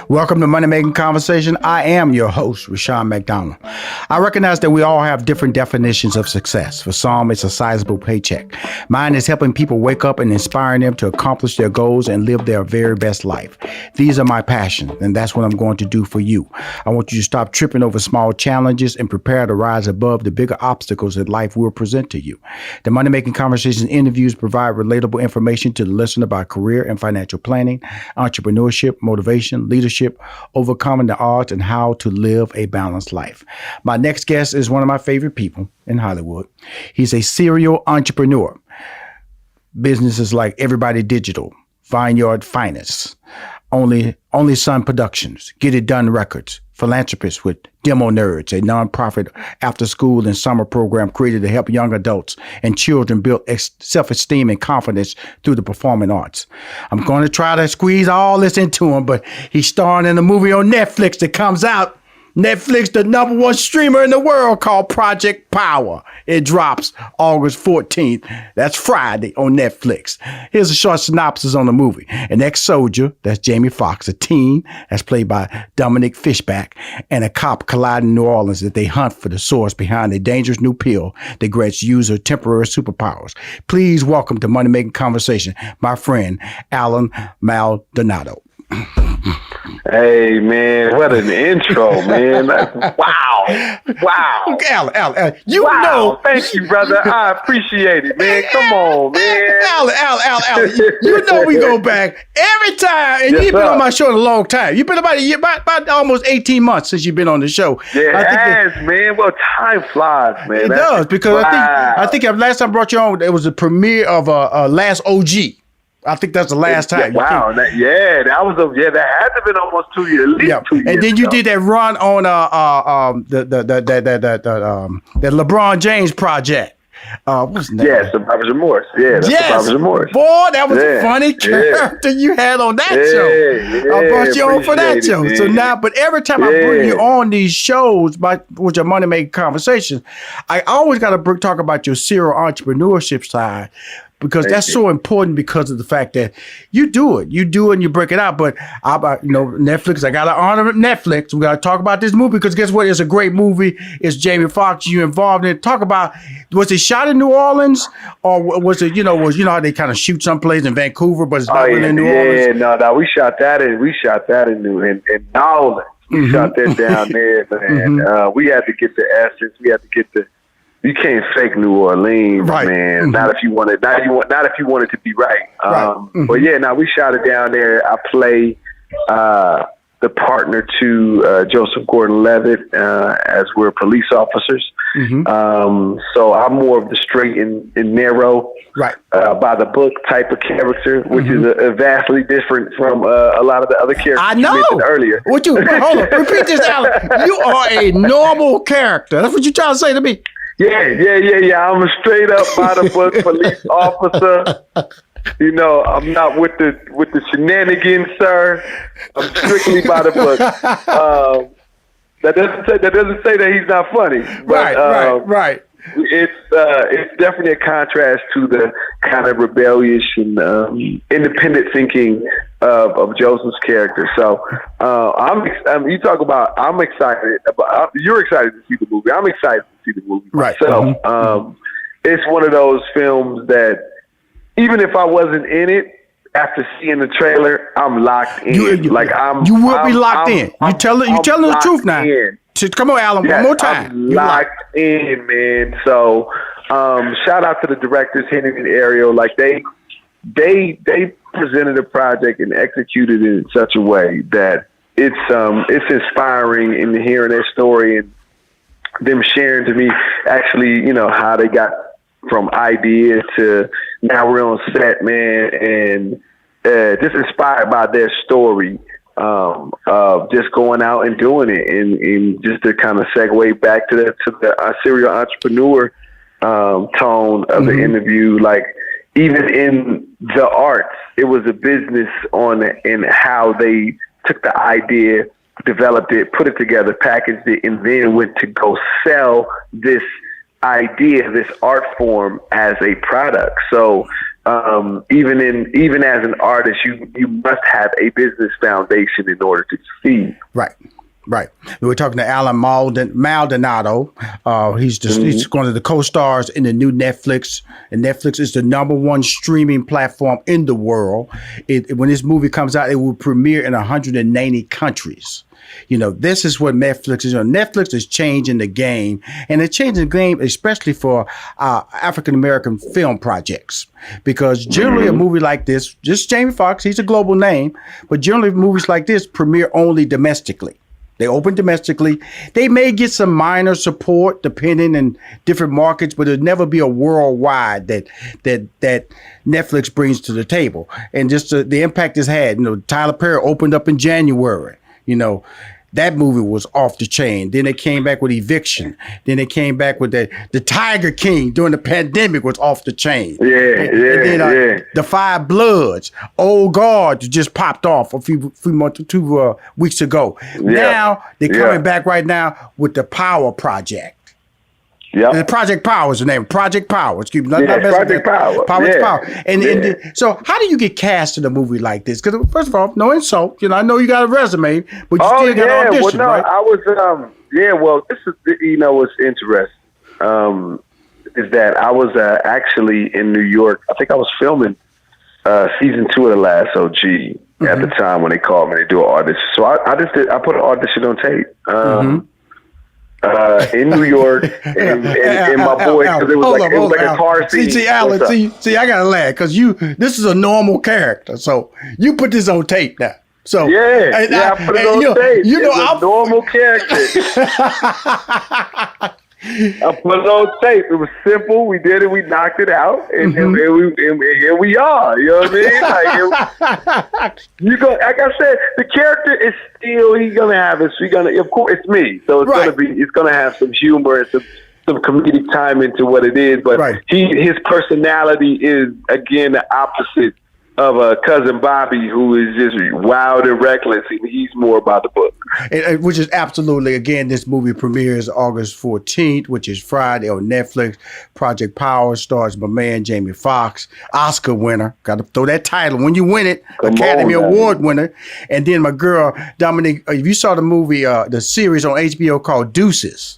Welcome to Money Making Conversation. I am your host, Rashawn McDonald. I recognize that we all have different definitions of success. For some, it's a sizable paycheck. Mine is helping people wake up and inspiring them to accomplish their goals and live their very best life. These are my passion, and that's what I'm going to do for you. I want you to stop tripping over small challenges and prepare to rise above the bigger obstacles that life will present to you. The Money Making Conversation interviews provide relatable information to the listener about career and financial planning, entrepreneurship, motivation, leadership, overcoming the odds, and how to live a balanced life. My next guest is one of my favorite people in Hollywood. He's a serial entrepreneur. Businesses like Everybody Digital, Vineyards Phinest, Only Son Productions, Get It Done Records, philanthropist with Demo Nerds, a nonprofit after school and summer program created to help young adults and children build self-esteem and confidence through the performing arts. I'm going to try to squeeze all this into him, but he's starring in a movie on Netflix that comes out. Netflix, the #1 streamer in the world, called Project Power. It drops August 14th. That's Friday on Netflix. Here's a short synopsis on the movie. An ex-soldier, that's Jamie Foxx, a teen, that's played by Dominique Fishback, and a cop collide in New Orleans that they hunt for the source behind a dangerous new pill that grants user temporary superpowers. Please welcome to Money Making Conversation, my friend, Alan Maldonado. Hey, man, what an intro, man. Wow. Alan, you wow. know. Thank you, brother. I appreciate it, man. Come on, man. Alan, you know we go back every time, and yes, you've been on my show a long time. You've been about a year, about almost 18 months since you've been on the show. Yeah, it has, man. Well, time flies, man. It does, because I think last time I brought you on, it was the premiere of Last OG. I think that's the last time. Wow, that had to been almost 2 years, at least 2 years. And then you did that run on the LeBron James project. What's the name? Yeah, Survivor's Remorse. Yeah, Survivor's Remorse. Boy, that was a funny character you had on that show. I brought you on for that show. So now, but every time I bring you on these shows, which are Money Making Conversations, I always got to talk about your serial entrepreneurship side. Because that's so important because of the fact that you do it and you break it out. But Netflix, I got to honor Netflix. We got to talk about this movie because guess what? It's a great movie. It's Jamie Foxx. You involved in it. Talk about, was it shot in New Orleans or was it, how they kind of shoot someplace in Vancouver, but it's not really in New Orleans? Yeah, no, we shot that in New Orleans. We shot that down there, man. We had to get the essence. We had to get you can't fake New Orleans, right. Man. Mm-hmm. Not if you want it. Not if you want it to be right. But yeah, now we shot it down there. I play the partner to Joseph Gordon-Levitt as we're police officers. Mm-hmm. So I'm more of the straight and narrow, right, by the book type of character, which is vastly different from a lot of the other characters I know. you mentioned earlier. Hold on, repeat this, Alan. You are a normal character. That's what you're trying to say to me. Yeah. I'm a straight up by the book police officer. I'm not with the shenanigans, sir. I'm strictly by the book. That doesn't say that he's not funny. But, right. It's definitely a contrast to the kind of rebellious and independent thinking of Joseph's character. So you talk about I'm excited about. You're excited to see the movie. I'm excited to see the movie myself. Mm-hmm. It's one of those films that even if I wasn't in it, after seeing the trailer, I'm locked in. You will be locked in. You telling the truth now. Come on, Alan, one more time. I'm locked in, man. So, shout out to the directors, Henry and Ariel. Like they presented a project and executed it in such a way that it's inspiring in hearing their story and them sharing to me actually, how they got from idea to now we're on set, man, and just inspired by their story. Of just going out and doing it, and just to kind of segue back to the serial entrepreneur tone of the interview. Like even in the arts, it was a business in how they took the idea, developed it, put it together, packaged it, and then went to go sell this idea, this art form as a product. So even as an artist, you must have a business foundation in order to succeed. Right. Right. We were talking to Alan Maldonado. He's one of the co-stars in the new Netflix. And Netflix is the #1 streaming platform in the world. When this movie comes out, it will premiere in 190 countries. This is what Netflix is. Netflix is changing the game. And it's changing the game especially for African-American film projects. Because generally a movie like this, just Jamie Foxx, he's a global name, but generally movies like this premiere only domestically. They open domestically. They may get some minor support depending in different markets, but it'll never be a worldwide that Netflix brings to the table. And just the impact it's had. Tyler Perry opened up in January. That movie was off the chain. Then they came back with Eviction. Then they came back with the Tiger King during the pandemic was off the chain. And then The Five Bloods, Old Guard just popped off a few months, 2 weeks ago. Now they're coming back right now with the Power Project. Yeah, Project Power is the name. Project Power. Excuse me. Project Power. Project Power. And so, how do you get cast in a movie like this? Because first of all, no insult. I know you got a resume, but you still got an audition, right? I was. Well, this is what's interesting is that I was actually in New York. I think I was filming season 2 of The Last OG at the time when they called me to do an audition. So I put an audition on tape. In New York, and my boy, because it was like a car scene. See, Alan, see, I gotta laugh because this is a normal character, so you put this on tape now. So I put it on tape. I'm a normal character. I put it on tape. It was simple. We did it. We knocked it out, and here we are. You know what I mean? Like I said, the character is still. He's gonna have it. Of course, it's me. So it's gonna have some humor and some comedic time into what it is. But his personality is again the opposite of a cousin Bobby, who is just wild and reckless. He's more about the book. Which is absolutely, again, this movie premieres August 14th, which is Friday on Netflix. Project Power stars my man, Jamie Foxx, Oscar winner. Got to throw that title. When you win it, Academy Award winner. And then my girl, Dominique, if you saw the movie, the series on HBO called Deuces.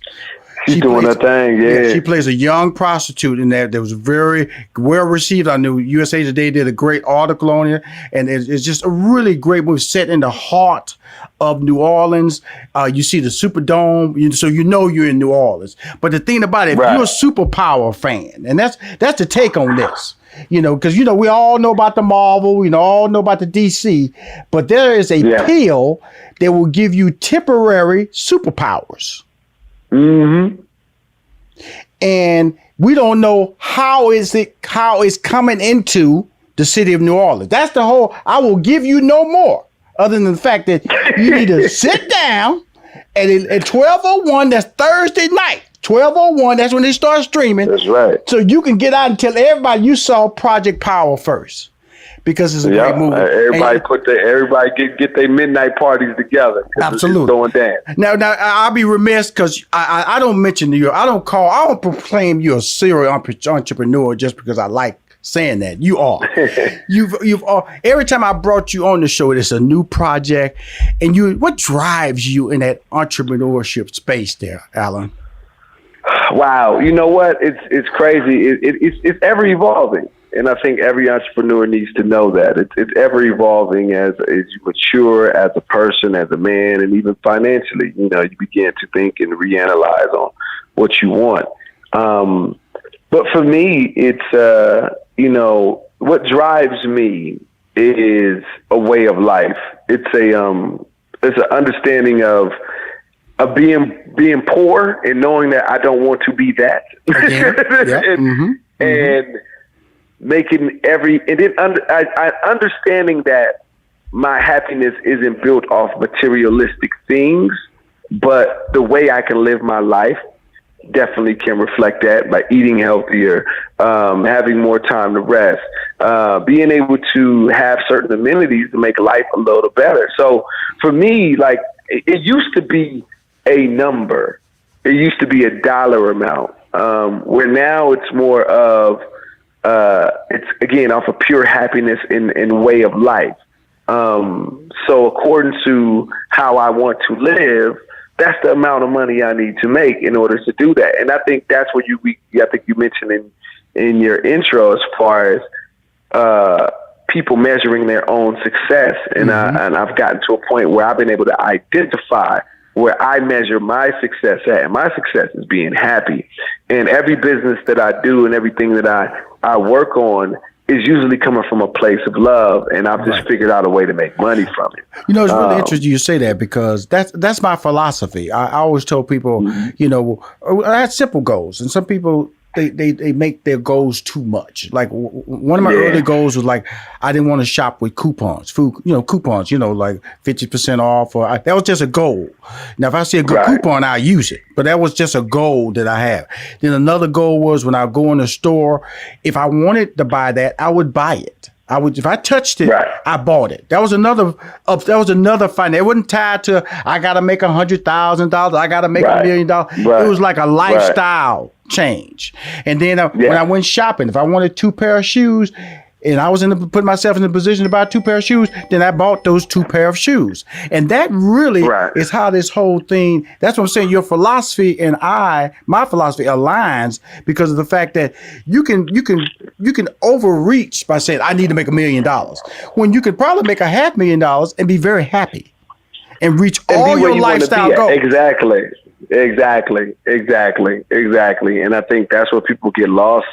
She's doing her thing, yeah. She plays a young prostitute in that was very well received. I knew USA Today did a great article on it, and it's just a really great movie set in the heart of New Orleans. You see the Superdome, so you're in New Orleans. But the thing about it, if you're a superpower fan, and that's the take on this. Because we all know about the Marvel, we all know about the DC, but there is a pill that will give you temporary superpowers. And we don't know how it's coming into the city of New Orleans. That's the whole. I will give you no more, other than the fact that you need to sit down and at 12:01. That's Thursday night. 12:01. That's when they start streaming. That's right. So you can get out and tell everybody you saw Project Power first. Because it's a great movie. Everybody get their midnight parties together. Absolutely. It's going down. Now I'll be remiss because I don't mention you. I don't proclaim you a serial entrepreneur just because I like saying that. You are. You've every time I brought you on the show, it's a new project. And what drives you in that entrepreneurship space there, Alan? Wow. You know what? It's crazy. It's ever evolving. And I think every entrepreneur needs to know that it's ever evolving as you mature as a person, as a man, and even financially. You begin to think and reanalyze on what you want. But for me, it's what drives me is a way of life. It's an understanding of being poor and knowing that I don't want to be that. And making I understanding that my happiness isn't built off materialistic things, but the way I can live my life definitely can reflect that by eating healthier, having more time to rest, being able to have certain amenities to make life a little better. So for me, like it used to be a number, it used to be a dollar amount, where now it's more of it's again off of pure happiness in way of life. So according to how I want to live, that's the amount of money I need to make in order to do that. And I think that's what I think you mentioned in your intro, as far as people measuring their own success. And I've gotten to a point where I've been able to identify where I measure my success at, and my success is being happy. And every business that I do and everything that I work on is usually coming from a place of love, and I've just figured out a way to make money from it. You know, it's really interesting you say that, because that's my philosophy. I always tell people, you know, I have simple goals, and some people they make their goals too much. Like one of my early goals was like, I didn't want to shop with coupons, like 50% off, that was just a goal. Now, if I see a good coupon, I'll use it, but that was just a goal that I have. Then another goal was, when I go in the store, if I wanted to buy that, I would buy it. If I touched it, I bought it. That was another finance. It wasn't tied to, I got to make $100,000. I got to make $1 million. It was like a lifestyle change. And then when I went shopping, if I wanted 2 pair of shoes, and I was put myself in the position to buy 2 pair of shoes, then I bought those 2 pair of shoes. And that really is how this whole thing, that's what I'm saying, your philosophy and my philosophy aligns, because of the fact that you can overreach by saying, I need to make $1 million, when you could probably make $500,000 and be very happy and reach all your lifestyle goals. Exactly. And I think that's where people get lost,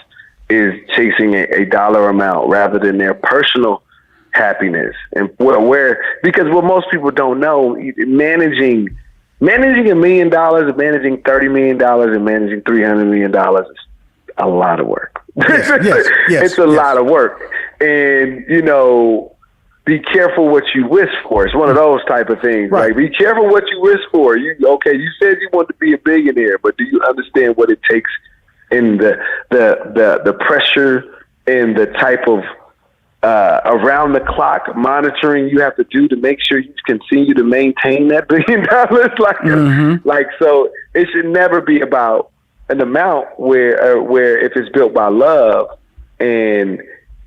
is chasing a dollar amount rather than their personal happiness. And because what most people don't know, managing $1 million, and managing $30 million, and managing $300 million is a lot of work. It's a lot of work. And, you know, be careful what you wish for. It's one of those type of things. Right? Be careful what you wish for. You said you want to be a billionaire, but do you understand what it takes in the pressure and the type of around the clock monitoring you have to do to make sure you continue to maintain that $1 billion? So it should never be about an amount where if it's built by love, and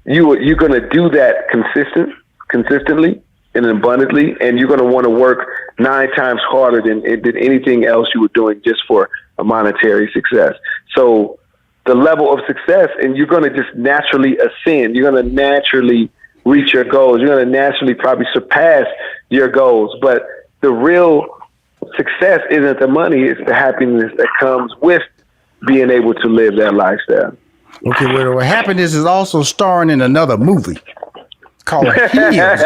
you're going to do that consistently and abundantly, and you're going to want to work 9 times harder than anything else you were doing just for a monetary success. So the level of success, and you're going to just naturally ascend. You're going to naturally reach your goals. You're going to naturally probably surpass your goals. But the real success isn't the money. It's the happiness that comes with being able to live that lifestyle. Okay, well, happiness is also starring in another movie called Heels.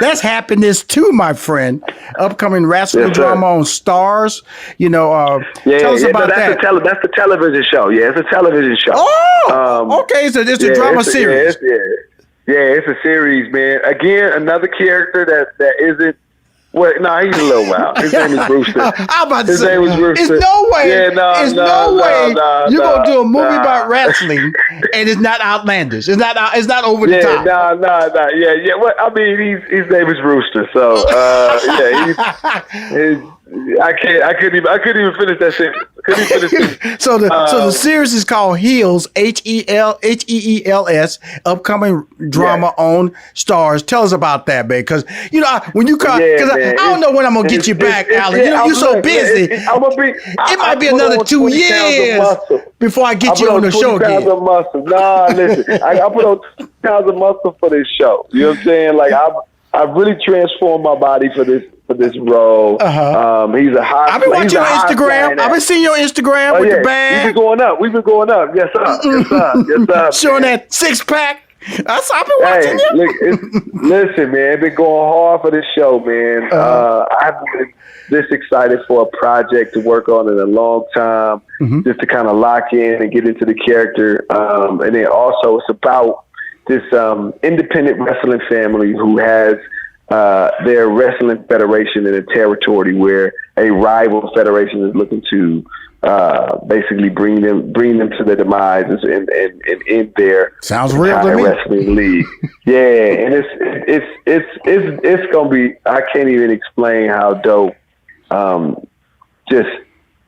That's happiness too, my friend. Upcoming wrestling drama on Stars. Tell us about that. That's the television show. Yeah, it's a television show. Oh, okay. So it's a drama series. It's a series, man. Again, another character that isn't. Well, no, he's a little wild. His name is Brewster. I'm about to say, there's no way. You're gonna do a movie about wrestling, and it's not outlandish. It's not over the top. Yeah. Well, I mean, his name is Brewster. So, I couldn't even finish that sentence. So the series is called Heels, Heels, upcoming drama on Stars. Tell us about that, man. Because when you call, I don't know when I'm gonna get you back, Alan. You're so busy. It might be another 2 years before I get you on the show again. Nah, listen, I put on 2 pounds of muscle for this show. You know what I'm saying? Like I've really transformed my body for this role. He's a hot. I've been watching your Instagram. I've been seeing your Instagram with the bag. We've been going up. Yes, sir. Showing that 6-pack. I've been watching you. Listen, man, I've been going hard for this show, man. I've been this excited for a project to work on in a long time, just to kind of lock in and get into the character. And then also it's about this independent wrestling family who has their wrestling federation in a territory where a rival federation is looking to basically bring them to their demise and end their sounds real to me. Wrestling league. And it's gonna be. I can't even explain how dope just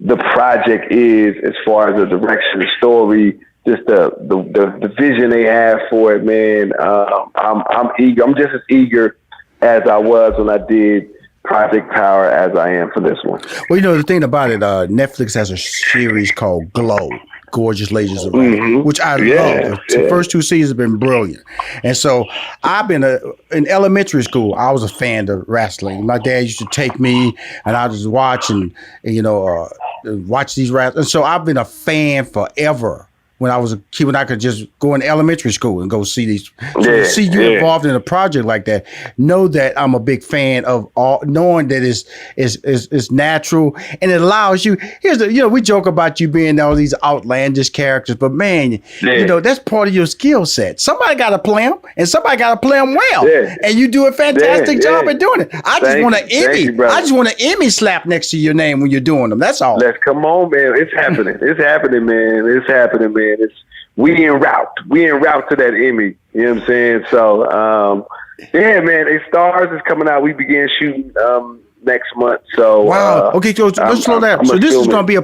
the project is as far as the direction, the story, just the vision they have for it, man. I'm eager. I'm just as eager as I was when I did Project Power as I am for this one. Well, the thing about it, Netflix has a series called Glow, Gorgeous Ladies of Wrestling, which I love. The first 2 seasons have been brilliant. And so I've been in elementary school, I was a fan of wrestling. My dad used to take me and I just watch and watch these wrestlers. And so I've been a fan forever. When I was a kid, when I could just go in elementary school and go see these, see you involved in a project like that, know that I'm a big fan of all, knowing that it's natural and it allows you. We joke about you being all these outlandish characters, but man, that's part of your skill set. Somebody got to play them, and somebody got to play them well, and you do a fantastic job at doing it. I just want an Emmy. I just want an Emmy slap next to your name when you're doing them. That's all. Come on, man. It's happening. It's happening, man. It's happening, man. We en route to that Emmy. You know what I'm saying? So, man, Stars is coming out. We begin shooting next month. So wow. Okay, so let's slow down. So this is going to be a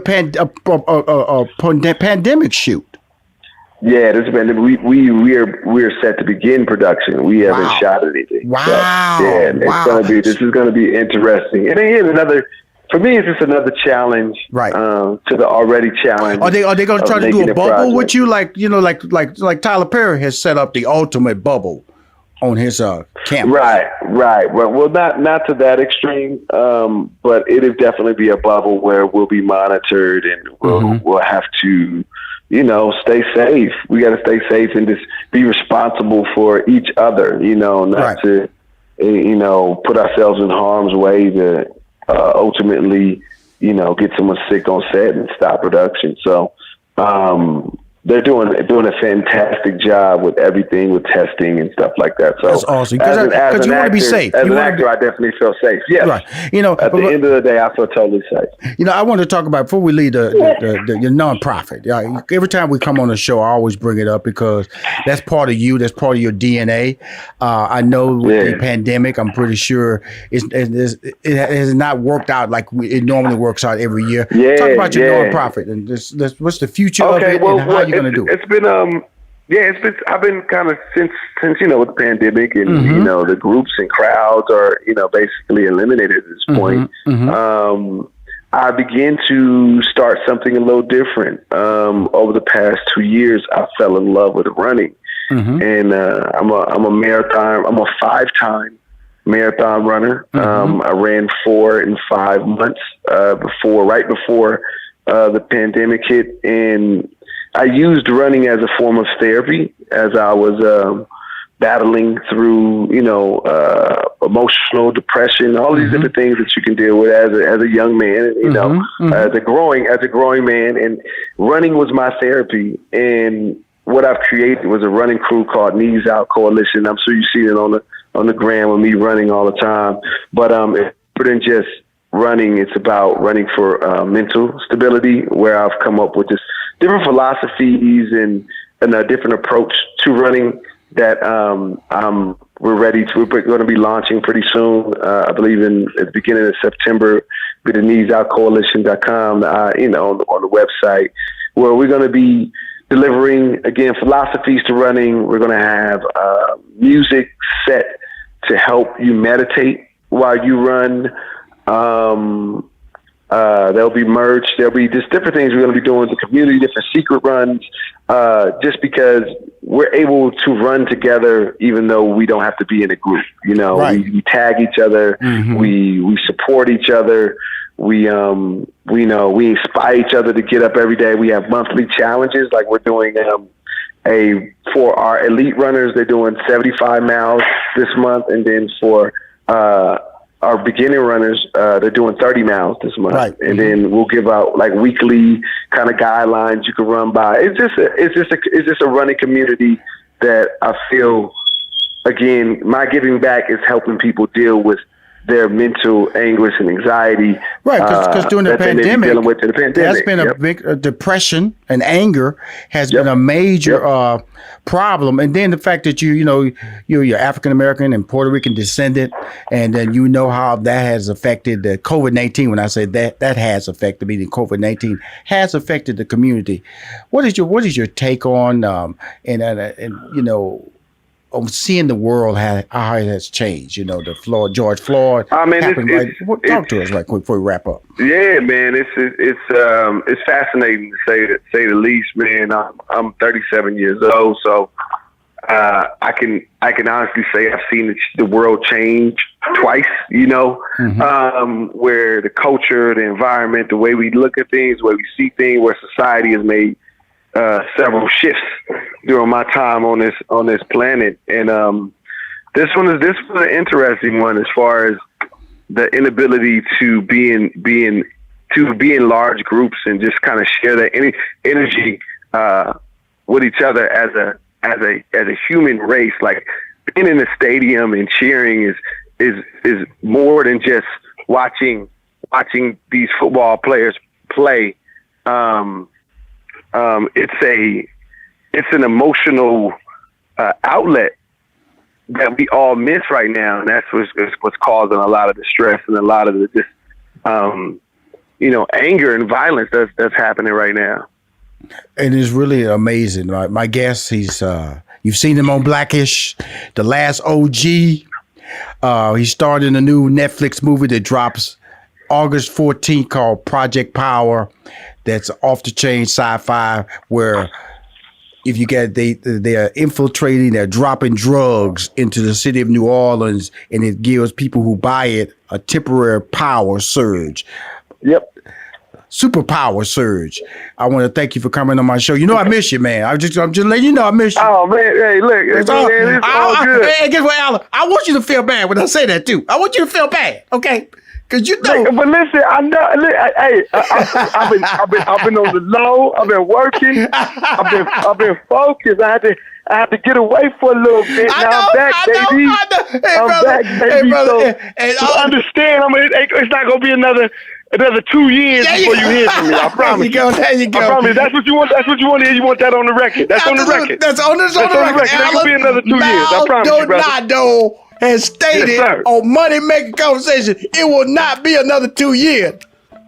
pandemic shoot. Yeah, this is we're set to begin production. We haven't shot anything. Wow. So, this is gonna be interesting. And again, for me, it's just another challenge, right? To the already challenge. Are they going to try to do a bubble with you, like Tyler Perry has set up the ultimate bubble on his campus? Right. Well, not to that extreme, but it'll definitely be a bubble where we'll be monitored and we'll have to, stay safe. We got to stay safe and just be responsible for each other. Not to, put ourselves in harm's way to. Ultimately, get someone sick on set and stop production. So they're doing a fantastic job with everything, with testing and stuff like that. So that's awesome. Because you want to be safe. As an actor, I definitely feel safe. Yes. Right. At the end of the day, I feel totally safe. I want to talk about, before we leave your nonprofit. Every time we come on the show, I always bring it up because that's part of you. That's part of your DNA. I know with the pandemic, I'm pretty sure it has not worked out like it normally works out every year. Talk about your nonprofit and what's the future of it and how you're going to do it. It's been I've been kind of since with the pandemic and the groups and crowds are basically eliminated at this point. I began to start something a little different. Over the past 2 years, I fell in love with running, and I'm a marathon. I'm a 5-time marathon runner. I ran 4 in 5 months right before the pandemic hit, and I used running as a form of therapy as I was battling through, emotional depression, all these different things that you can deal with as a young man, as a growing man. And running was my therapy. And what I've created was a running crew called Knees Out Coalition. I'm sure you see it on the gram with me running all the time. But it's more than just running. It's about running for mental stability, where I've come up with just different philosophies and a different approach to running that we're going to be launching pretty soon. I believe at the beginning of September with the kneesoutcoalition.com, on the website, where we're going to be delivering, again, philosophies to running. We're going to have music set to help you meditate while you run. There'll be merch. There'll be just different things we're going to be doing, the community, different secret runs, just because we're able to run together, even though we don't have to be in a group. We tag each other. We support each other. We inspire each other to get up every day. We have monthly challenges, like we're doing for our elite runners, they're doing 75 miles this month, and then for our beginning runners, they're doing 30 miles this month. Right. And then we'll give out like weekly kind of guidelines you can run by. It's just a running community that I feel, again, my giving back is helping people deal with their mental anguish and anxiety. Right, because during the pandemic, dealing with the pandemic, there's been a big depression and anger has been a major problem. And then the fact that you're African American and Puerto Rican descendant, and then you know how that has affected the COVID-19. When I say that has affected me, the COVID-19 has affected the community. What is your take on on seeing the world how it has changed? The George Floyd. I mean, talk to us right quick before we wrap up. Yeah, man, it's fascinating to say the least, man. I'm 37 years old, so I can honestly say I've seen the world change twice. Where the culture, the environment, the way we look at things, the way we see things, where society has made several shifts during my time on this planet, and this was an interesting one as far as the inability to be in large groups and just kind of share that energy with each other as a human race. Like being in the stadium and cheering is more than just watching these football players play. It's an emotional outlet that we all miss right now, and that's what's causing a lot of the stress and a lot of the anger and violence that's happening right now. And it's really amazing. My guest, you've seen him on Blackish, The Last OG. He starred in a new Netflix movie that drops August 14th called Project Power. That's off the chain sci-fi, where if you get they are infiltrating, they're dropping drugs into the city of New Orleans, and it gives people who buy it a temporary power surge. Yep. Superpower surge. I want to thank you for coming on my show. I miss you, man. I'm just letting you know I miss you. Oh man, hey, look, it's all good. Hey, guess what, Alan? I want you to feel bad when I say that too. I want you to feel bad, okay? Because but listen, I know. Hey, I've been on the low. I've been working. I've been focused. I had to get away for a little bit. Now I'm back, baby. I'm back, baby. So understand. It's not gonna be another 2 years before you hear from me. I promise. There you go. I promise. That's what you want. That's what you want to hear. You want that on the record. That's on the record. That's on the record. It's not gonna be another 2 years. I promise you, brother. Maldonado has stated on Money Making Conversation, it will not be another 2 years,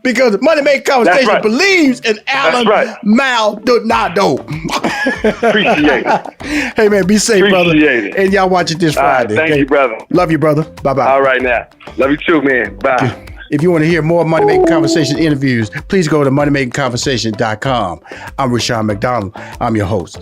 because Money Making Conversation believes in Alan Maldonado. Appreciate it. Hey man, be safe, brother. And y'all watch it this Friday. Thank you, brother. Love you, brother. Bye-bye. All right now. Love you too, man. Bye. If you want to hear more Money Making Conversation interviews, please go to moneymakingconversation.com. I'm Rushion McDonald. I'm your host.